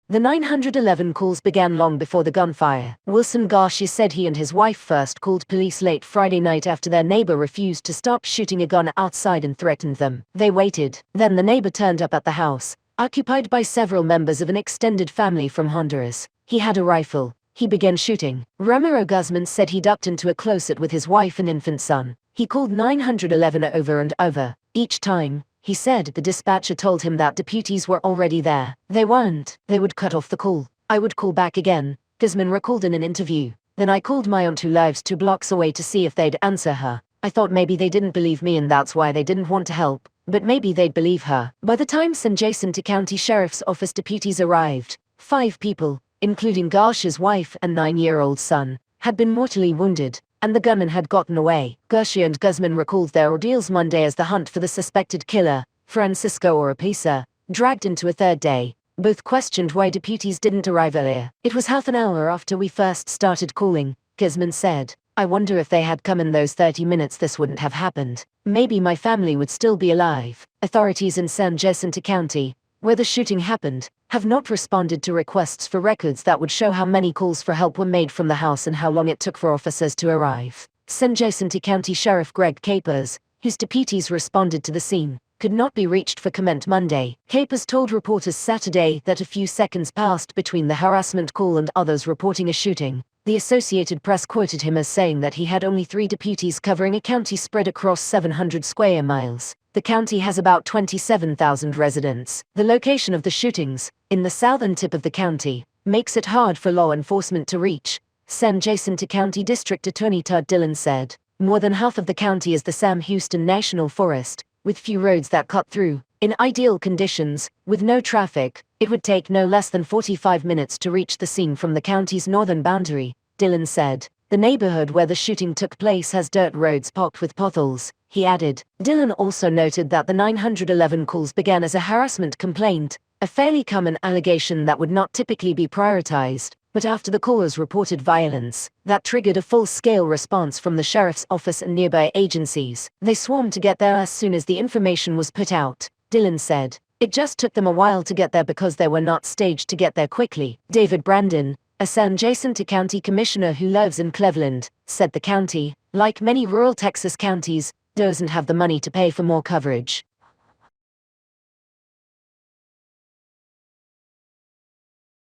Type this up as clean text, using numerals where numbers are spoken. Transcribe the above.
The 911 calls began long before the gunfire. Wilson Garcia said he and his wife first called police late Friday night after their neighbor refused to stop shooting a gun outside and threatened them. They waited. Then the neighbor turned up at the house, occupied by several members of an extended family from Honduras. He had a rifle. He began shooting. Ramiro Guzman said he ducked into a closet with his wife and infant son. He called 911 over and over. Each time, he said the dispatcher told him that deputies were already there. They weren't. They would cut off the call. I would call back again, Guzman recalled in an interview. Then I called my aunt who lives 2 blocks away to see if they'd answer her. I thought maybe they didn't believe me and that's why they didn't want to help, but maybe they'd believe her. By the time San Jacinto County Sheriff's Office deputies arrived, 5 people, including Garcia's wife and 9-year-old son, had been mortally wounded, and the gunman had gotten away. Garcia and Guzman recalled their ordeals Monday as the hunt for the suspected killer, Francisco Oropesa, dragged into a 3rd day. Both questioned why deputies didn't arrive earlier. It was half an hour after we first started calling, Guzman said. I wonder if they had come in those 30 minutes this wouldn't have happened. Maybe my family would still be alive. Authorities in San Jacinto County, where the shooting happened, have not responded to requests for records that would show how many calls for help were made from the house and how long it took for officers to arrive. San Jacinto County Sheriff Greg Capers, whose deputies responded to the scene, could not be reached for comment Monday. Capers told reporters Saturday that a few seconds passed between the harassment call and others reporting a shooting. The Associated Press quoted him as saying that he had only 3 deputies covering a county spread across 700 square miles. The county has about 27,000 residents. The location of the shootings, in the southern tip of the county, makes it hard for law enforcement to reach, San Jacinto County District Attorney Todd Dillon said. More than half of the county is the Sam Houston National Forest, with few roads that cut through. In ideal conditions, with no traffic, it would take no less than 45 minutes to reach the scene from the county's northern boundary, Dillon said. The neighborhood where the shooting took place has dirt roads pocked with potholes, he added. Dillon also noted that the 911 calls began as a harassment complaint, a fairly common allegation that would not typically be prioritized, but after the callers reported violence, that triggered a full-scale response from the sheriff's office and nearby agencies. They swarmed to get there as soon as the information was put out, Dillon said. It just took them a while to get there because they were not staged to get there quickly. David Brandon, a San Jacinto County commissioner who lives in Cleveland, said the county, like many rural Texas counties, doesn't have the money to pay for more coverage.